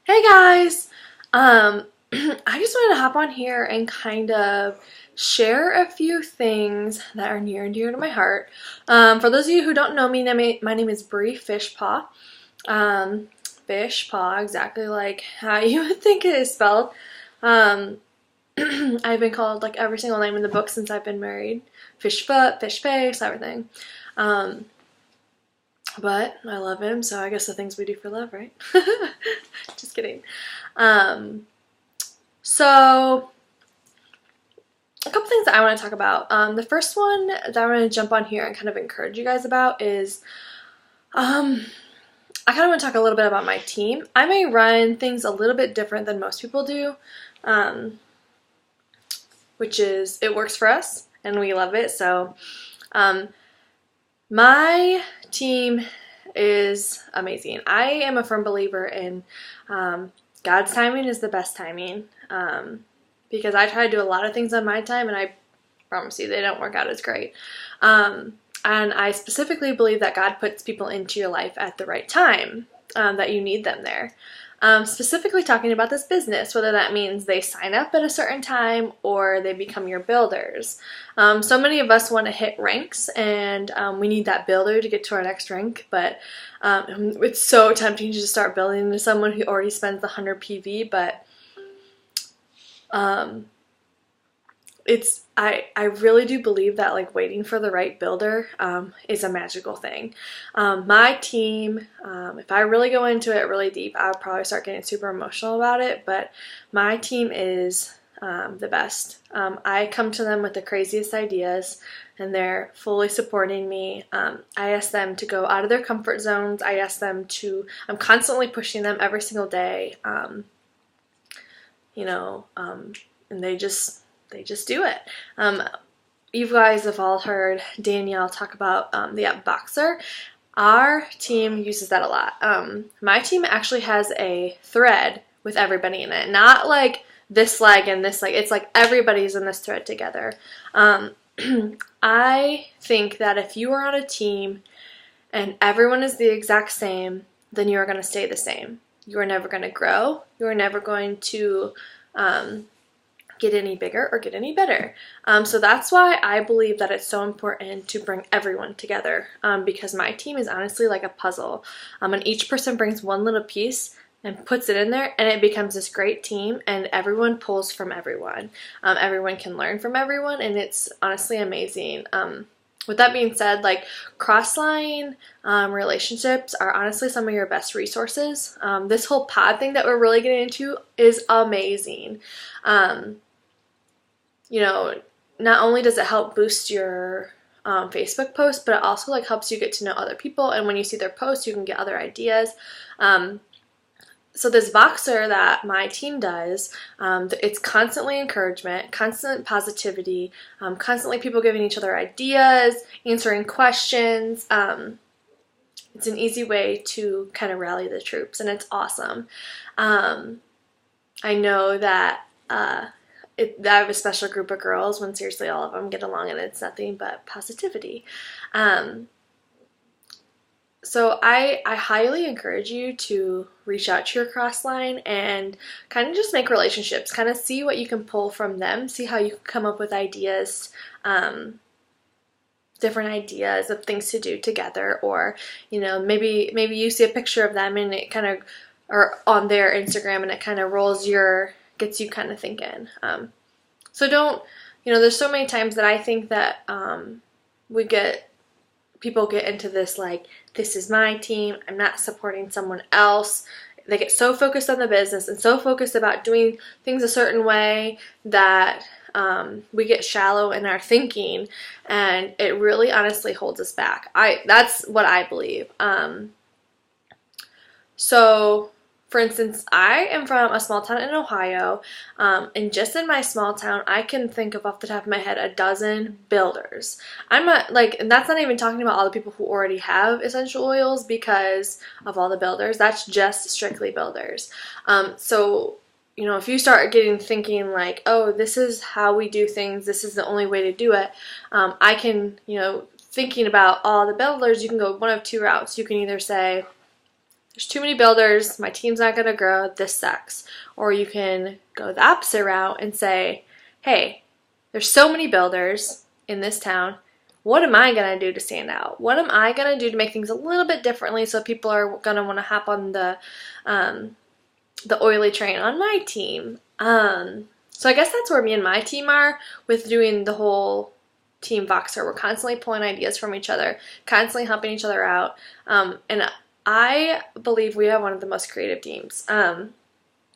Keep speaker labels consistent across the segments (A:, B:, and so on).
A: Hey guys! I just wanted to hop on here and kind of share a few things that are near and dear to my heart. For those of you who don't know me, my name is Fishpaw. Um, Fishpaw, exactly like how you would think it is spelled. Um, I've been called like every single name in the book since I've been married. Fishfoot, fish face, everything. Um, but I love him, so I guess the things we do for love, right? Just kidding. Um, so a couple things that I want to talk about. The first one that I want to jump on here and kind of encourage you guys about is I kind of want to talk a little bit about my team. I may run things a little bit different than most people do, which is it works for us and we love it. So my team is amazing. I am a firm believer in God's timing is the best timing, because I try to do a lot of things on my time and I promise you they don't work out as great. And I specifically believe that God puts people into your life at the right time, that you need them there. Specifically talking about this business, whether that means they sign up at a certain time or they become your builders. So many of us want to hit ranks and we need that builder to get to our next rank, but it's so tempting to just start building into someone who already spends the 100 PV, but I really do believe that like waiting for the right builder is a magical thing. My team, if I really go into it really deep, I would probably start getting super emotional about it, but my team is the best. I come to them with the craziest ideas and they're fully supporting me. I ask them to go out of their comfort zones. I'm constantly pushing them every single day, and they just do it. You guys have all heard Danielle talk about the app Boxer. Our team uses that a lot. My team actually has a thread with everybody in it. Not like this leg and this leg. It's like everybody's in this thread together. I think that if you are on a team and everyone is the exact same, then you are going to stay the same. You are never going to grow. You are never going to get any bigger or get any better. So that's why I believe that it's so important to bring everyone together, because my team is honestly like a puzzle, and each person brings one little piece and puts it in there and it becomes this great team and everyone pulls from everyone. Everyone can learn from everyone and it's honestly amazing. With that being said, like cross-line relationships are honestly some of your best resources. This whole pod thing that we're really getting into is amazing. Not only does it help boost your Facebook posts, but it also like helps you get to know other people. And when you see their posts, you can get other ideas. So this Voxer that my team does, it's constantly encouragement, constant positivity, constantly people giving each other ideas, answering questions. It's an easy way to kind of rally the troops, and it's awesome. I know that I have a special group of girls when seriously all of them get along and it's nothing but positivity. So I highly encourage you to reach out to your cross line and kind of just make relationships, kind of see what you can pull from them, see how you can come up with ideas, different ideas of things to do together, or maybe you see a picture of them and it kind of, or on their Instagram, and it kind of gets you kind of thinking. So don't, there's so many times that I think that people get into this like, this is my team, I'm not supporting someone else. They get so focused on the business and so focused about doing things a certain way that we get shallow in our thinking, and it really honestly holds us back. That's what I believe. So for instance, I am from a small town in Ohio, and just in my small town, I can think of off the top of my head a dozen builders. And that's not even talking about all the people who already have essential oils because of all the builders. That's just strictly builders. So if you start thinking like, oh, this is how we do things, this is the only way to do it, I can, thinking about all the builders, you can go one of two routes. You can either say, there's too many builders, my team's not going to grow, this sucks. Or you can go the opposite route and say, hey, there's so many builders in this town. What am I going to do to stand out? What am I going to do to make things a little bit differently so people are going to want to hop on the oily train on my team? So I guess that's where me and my team are with doing the whole Team Voxer. We're constantly pulling ideas from each other, constantly helping each other out. And I believe we have one of the most creative teams.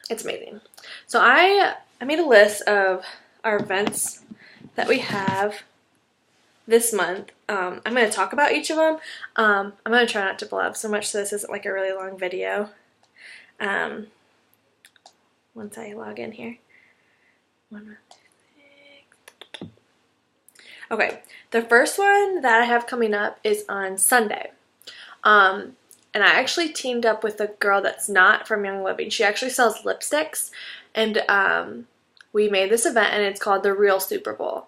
A: It's amazing. So I made a list of our events that we have this month. I'm going to talk about each of them. I'm going to try not to blab so much so this isn't like a really long video. Once I log in here. Okay, the first one that I have coming up is on Sunday. And I actually teamed up with a girl that's not from Young Living. She actually sells lipsticks, and we made this event, and it's called the Real Super Bowl.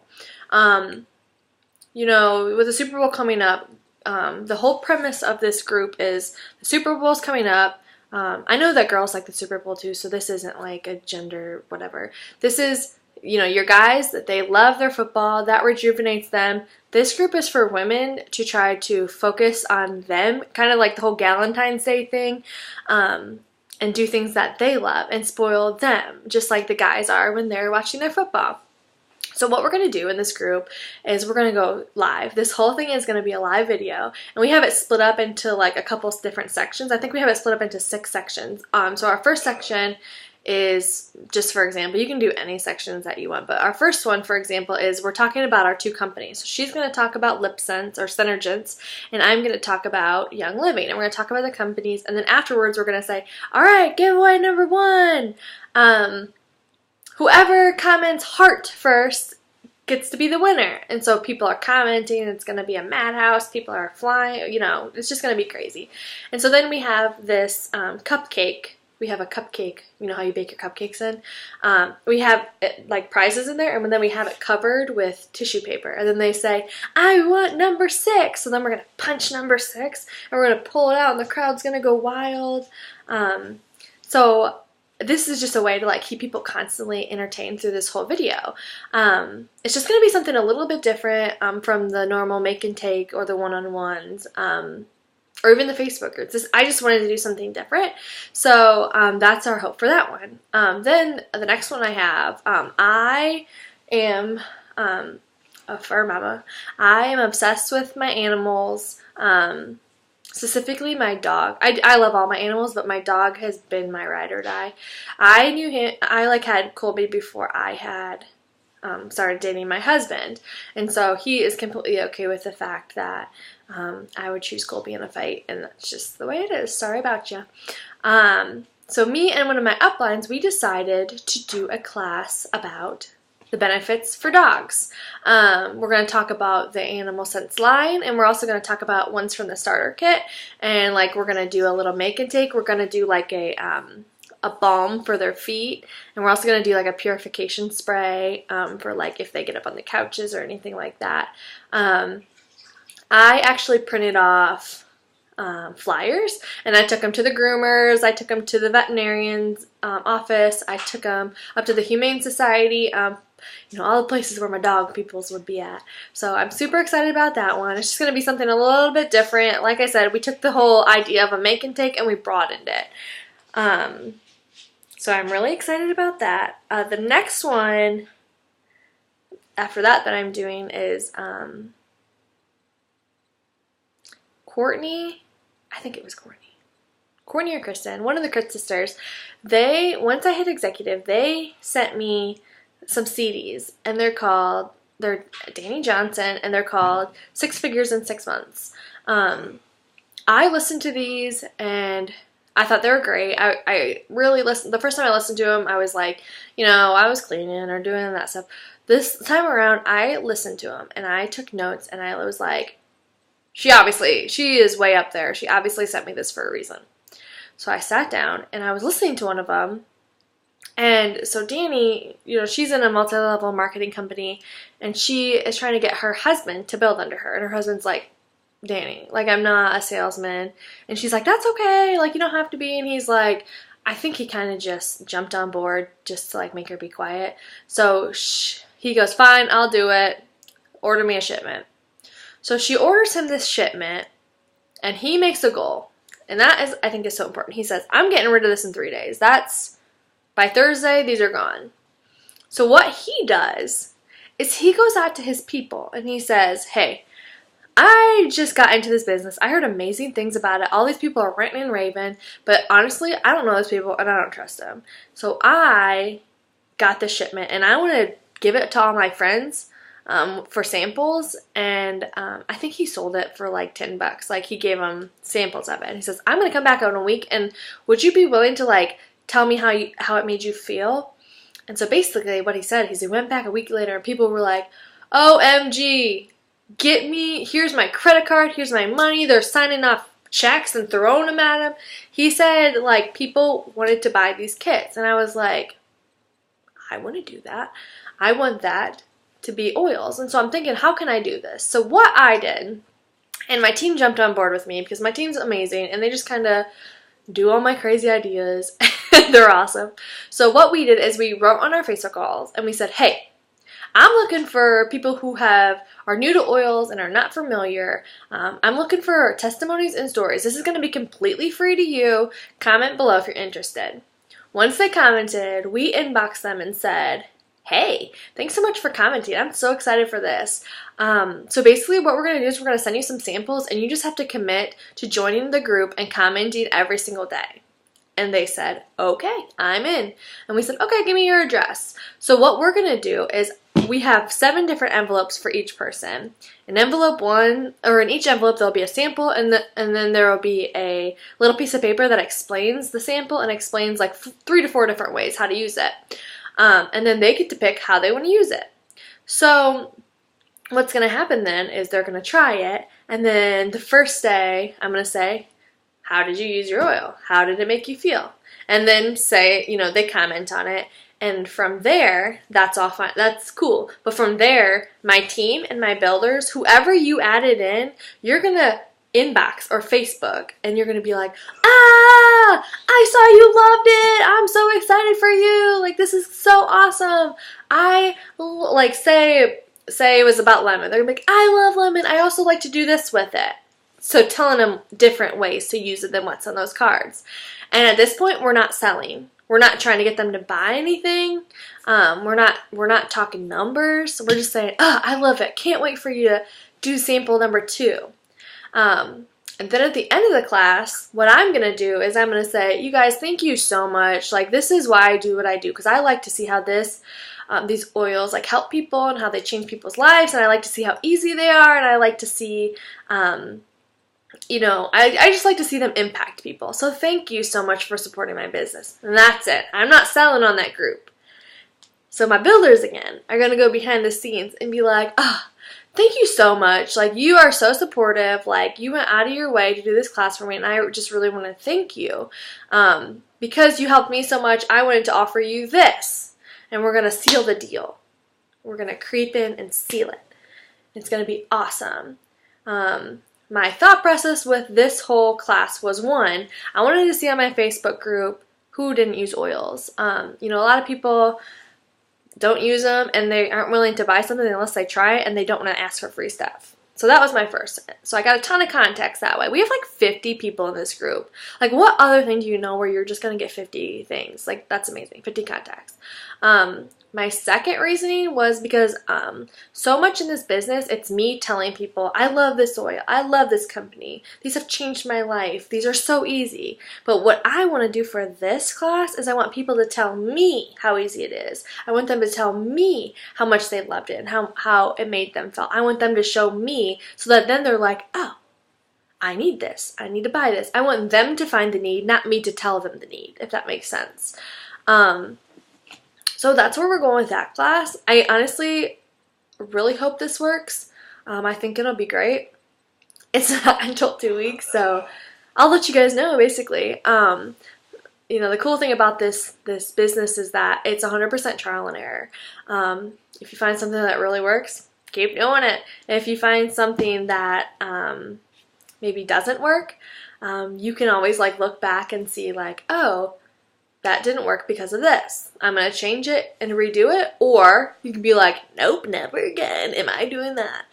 A: You know, with the Super Bowl coming up, the whole premise of this group is the Super Bowl's coming up. I know that girls like the Super Bowl too, so this isn't like a gender whatever. This is, you know, your guys that they love their football, that rejuvenates them. This group is for women to try to focus on them, kind of like the whole Galentine's Day thing, and do things that they love and spoil them, just like the guys are when they're watching their football. So what we're going to do in this group is we're going to go live. This whole thing is going to be a live video, and we have it split up into like a couple different sections. I think we have it split up into 6 sections. So our first section is, just for example, you can do any sections that you want, but our first one, for example, is we're talking about our 2 companies. So she's going to talk about LipSense or Synergence, and I'm going to talk about Young Living, and we're going to talk about the companies, and then afterwards we're going to say, all right, giveaway number 1. Whoever comments heart first gets to be the winner. And so people are commenting, it's going to be a madhouse, people are flying, you know, it's just going to be crazy. And so then we have this cupcake. We have a cupcake, you know how you bake your cupcakes in? We have like prizes in there, and then we have it covered with tissue paper. And then they say, I want number 6. So then we're going to punch number 6, and we're going to pull it out, and the crowd's going to go wild. So this is just a way to like keep people constantly entertained through this whole video. It's just going to be something a little bit different from the normal make and take or the one-on-ones. Or even the Facebook groups. I just wanted to do something different. So that's our hope for that one. Then the next one I have, I am a fur mama. I am obsessed with my animals, specifically my dog. I love all my animals, but my dog has been my ride or die. I knew him, I like had Colby before I had started dating my husband. And so he is completely okay with the fact that I would choose Colby in a fight, and that's just the way it is. Sorry about you. So me and one of my uplines, we decided to do a class about the benefits for dogs. We're going to talk about the Animal Sense line, and we're also going to talk about ones from the starter kit, and like we're going to do a little make and take. We're going to do like a balm for their feet, and we're also going to do like a purification spray for like if they get up on the couches or anything like that. I actually printed off flyers, and I took them to the groomers, I took them to the veterinarian's office, I took them up to the Humane Society, you know, all the places where my dog peoples would be at. So I'm super excited about that one. It's just going to be something a little bit different. Like I said, we took the whole idea of a make and take and we broadened it. So I'm really excited about that. The next one after that I'm doing is Courtney, I think it was Courtney or Kristen, one of the Chris sisters. They, once I hit executive, they sent me some CDs, and they're Danny Johnson, and they're called 6 Figures in 6 Months. I listened to these, and I thought they were great. I really listened. The first time I listened to them, I was like, you know, I was cleaning or doing that stuff. This time around, I listened to them, and I took notes, and I was like, she is way up there. She obviously sent me this for a reason. So I sat down, and I was listening to one of them. And so Danny, you know, she's in a multi-level marketing company, and she is trying to get her husband to build under her. And her husband's like, Danny. Like, I'm not a salesman. And she's like, that's okay. Like, you don't have to be. And he's like, I think he kind of just jumped on board just to, like, make her be quiet. So he goes, fine, I'll do it. Order me a shipment. So she orders him this shipment, and he makes a goal. And that is, I think, is so important. He says, I'm getting rid of this in 3 days. That's, by Thursday, these are gone. So what he does is he goes out to his people, and he says, hey, I just got into this business. I heard amazing things about it. All these people are ranting and raving, but honestly, I don't know those people, and I don't trust them. So I got this shipment, and I want to give it to all my friends for samples, and I think he sold it for like $10. Like, he gave them samples of it, and he says, I'm going to come back in a week, and would you be willing to, like, tell me how it made you feel? And so basically what he said is he went back a week later, and people were like, OMG, get me, here's my credit card, here's my money. They're signing off checks and throwing them at him. He said, like, people wanted to buy these kits, and I was like, I want to do that. I want that to be oils. And so I'm thinking, how can I do this? So what I did, and my team jumped on board with me because my team's amazing, and they just kind of do all my crazy ideas. They're awesome. So what we did is we wrote on our Facebook walls, and we said, hey, I'm looking for people who are new to oils and are not familiar. I'm looking for testimonies and stories. This is going to be completely free to you. Comment below if you're interested. Once they commented, we inboxed them and said, hey, thanks so much for commenting. I'm so excited for this. So basically what we're going to do is we're going to send you some samples, and you just have to commit to joining the group and commenting every single day. And they said, okay, I'm in. And we said, okay, give me your address. So what we're going to do is we have 7 different envelopes for each person. In envelope 1, or in each envelope, there'll be a sample, and then there will be a little piece of paper that explains the sample and explains like 3 to 4 different ways how to use it. And then they get to pick how they want to use it. So what's going to happen then is they're going to try it, and then the first day I'm going to say, how did you use your oil? How did it make you feel? And then say, they comment on it. And from there, that's all fine. That's cool. But from there, my team and my builders, whoever you added in, you're going to inbox or Facebook, and you're going to be like, I saw you loved it. I'm so excited for you. Like, this is so awesome. I, like, say it was about lemon. They're going to be like, I love lemon. I also like to do this with it. So telling them different ways to use it than what's on those cards. And at this point, we're not selling. We're not trying to get them to buy anything. We're not talking numbers. We're just saying, I love it. Can't wait for you to do sample number 2. And then at the end of the class, what I'm going to do is I'm going to say, you guys, thank you so much. Like, this is why I do what I do, because I like to see how these oils like help people and how they change people's lives, and I like to see how easy they are, and I like to see I just like to see them impact people. So thank you so much for supporting my business. And that's it. I'm not selling on that group. So my builders, again, are going to go behind the scenes and be like, thank you so much. Like, you are so supportive. Like, you went out of your way to do this class for me, and I just really want to thank you. Because you helped me so much, I wanted to offer you this. And we're going to seal the deal. We're going to creep in and seal it. It's going to be awesome. My thought process with this whole class was, 1, I wanted to see on my Facebook group who didn't use oils. A lot of people don't use them, and they aren't willing to buy something unless they try it, and they don't want to ask for free stuff. So that was my first. So I got a ton of contacts that way. We have like 50 people in this group. Like, what other thing do you know where you're just going to get 50 things? Like, that's amazing. 50 contacts. My second reasoning was because so much in this business, it's me telling people, I love this oil. I love this company. These have changed my life. These are so easy. But what I want to do for this class is I want people to tell me how easy it is. I want them to tell me how much they loved it and how it made them feel. I want them to show me so that then they're like, oh, I need this. I need to buy this. I want them to find the need, not me to tell them the need, if that makes sense. So that's where we're going with that class. I honestly really hope this works. I think it'll be great. It's not until 2 weeks, so I'll let you guys know, basically. The cool thing about this business is that it's 100% trial and error. If you find something that really works, keep doing it. If you find something that maybe doesn't work, you can always like look back and see like, oh, that didn't work because of this. I'm going to change it and redo it. Or you can be like, nope, never again am I doing that.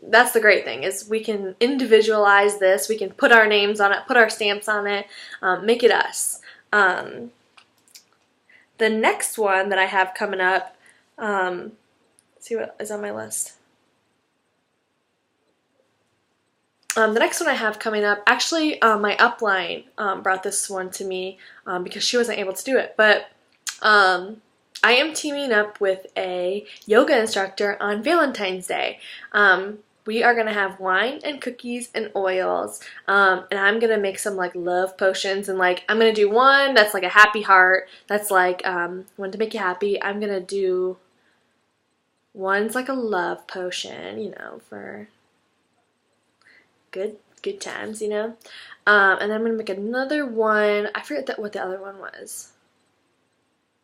A: That's the great thing, is we can individualize this. We can put our names on it, put our stamps on it, make it us. The next one that I have coming up, let's see what is on my list. The next one I have coming up, actually my upline brought this one to me because she wasn't able to do it, but I am teaming up with a yoga instructor on Valentine's Day. We are going to have wine and cookies and oils, and I'm going to make some like love potions, and like I'm going to do one that's like a happy heart, that's like one to make you happy. I'm going to do one's like a love potion, you know, for good times, you know. And then I'm gonna make another one. I forget what the other one was.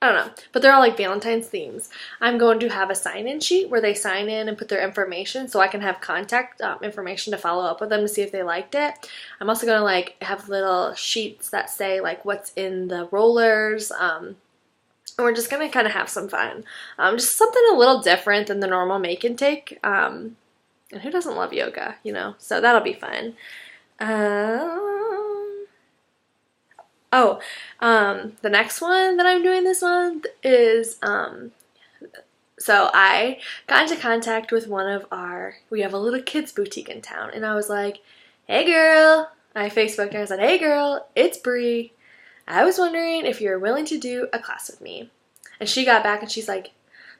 A: I don't know, but they're all like Valentine's themes. I'm going to have a sign-in sheet where they sign in and put their information, so I can have contact information to follow up with them to see if they liked it. I'm also gonna like have little sheets that say like what's in the rollers. And we're just gonna kind of have some fun. Just something a little different than the normal make and take. And who doesn't love yoga, you know? So that'll be fun. The next one that I'm doing this month is, so I got into contact with we have a little kids boutique in town, and I was like, hey girl, I Facebooked her, I said, hey girl, it's Bree. I was wondering if you're willing to do a class with me. And she got back and she's like,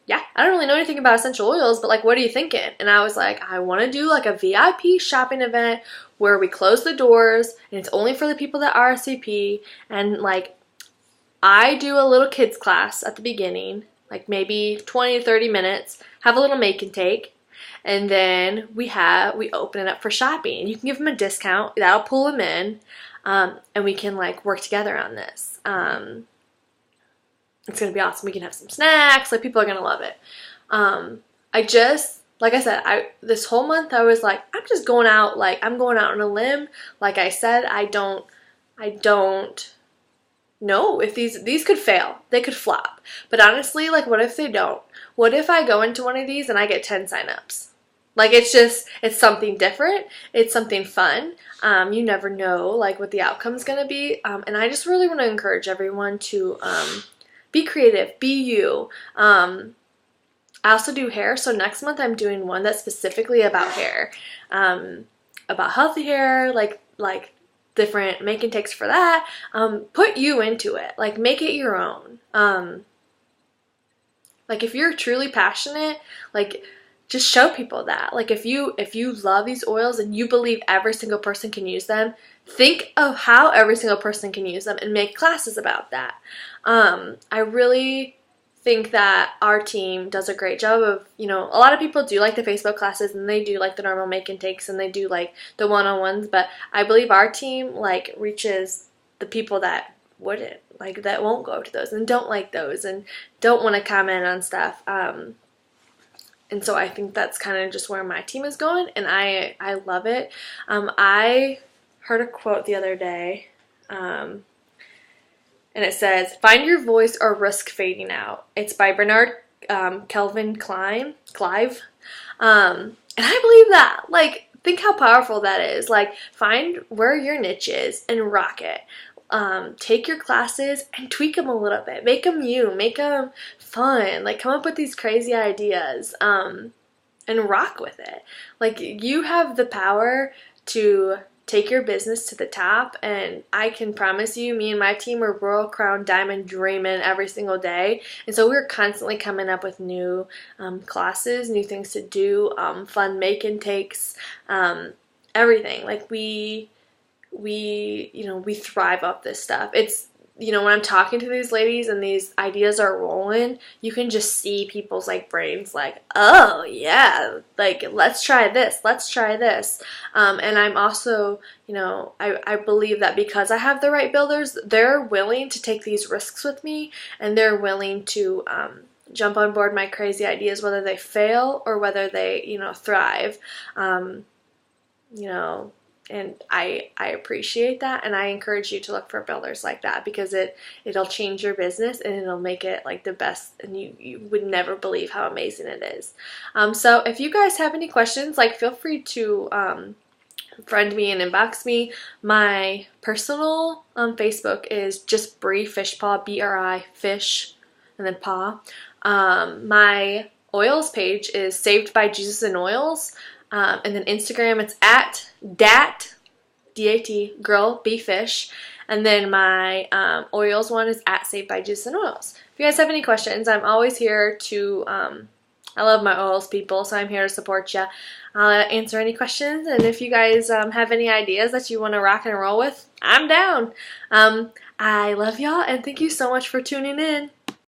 A: yeah, I don't really know anything about essential oils, but like, what are you thinking? And I was like, I want to do like a VIP shopping event where we close the doors and it's only for the people that RSVP, and like I do a little kids class at the beginning, like maybe 20 to 30 minutes, have a little make and take, and then we open it up for shopping. You can give them a discount, that'll pull them in, and we can like work together on this. It's going to be awesome. We can have some snacks. Like, people are going to love it. Like I said, this whole month I was like, I'm just going out, like, I'm going out on a limb. Like I said, I don't know if these could fail. They could flop. But honestly, like, what if they don't? What if I go into one of these and I get 10 signups? Like, it's something different. It's something fun. You never know, like, what the outcome's going to be. And I just really want to encourage everyone to, be creative, be you. I also do hair, so next month I'm doing one that's specifically about hair, about healthy hair, like different make and takes for that. Put you into it, like make it your own. Like if you're truly passionate, like just show people that. Like if you love these oils and you believe every single person can use them, think of how every single person can use them and make classes about that. I really think that our team does a great job of, you know, a lot of people do like the Facebook classes and they do like the normal make and takes and they do like the one-on-ones, but I believe our team like reaches the people that wouldn't, like that won't go to those and don't like those and don't want to comment on stuff. And so I think that's kind of just where my team is going, and I love it. I heard a quote the other day, and it says, "Find your voice or risk fading out." It's by Bernard Kelvin Clive. And I believe that. Like, think how powerful that is. Like, find where your niche is and rock it. Take your classes and tweak them a little bit. Make them you. Make them fun. Like, come up with these crazy ideas and rock with it. Like, you have the power to take your business to the top, and I can promise you, me and my team are Royal Crown Diamond dreaming every single day, and so we're constantly coming up with new classes, new things to do, fun make and takes, everything. Like we thrive off this stuff. It's, when I'm talking to these ladies and these ideas are rolling, you can just see people's like brains like, oh yeah, like let's try this. And I'm also, I believe that because I have the right builders, they're willing to take these risks with me, and they're willing to jump on board my crazy ideas, whether they fail or whether they, thrive. you know, and I appreciate that, and I encourage you to look for builders like that because it'll change your business and it'll make it like the best, and you would never believe how amazing it is. So if you guys have any questions, like feel free to friend me and inbox me. My personal Facebook is just Bri Fishpaw, BRI Fish and then Paw. My oils page is Saved by Jesus and Oils. And then Instagram, it's at dat, D-A-T, girl, be fish. And then my oils one is at Saved by Jesus and Oils. If you guys have any questions, I'm always here to, I love my oils people, so I'm here to support you. I'll answer any questions, and if you guys have any ideas that you want to rock and roll with, I'm down. I love y'all, and thank you so much for tuning in.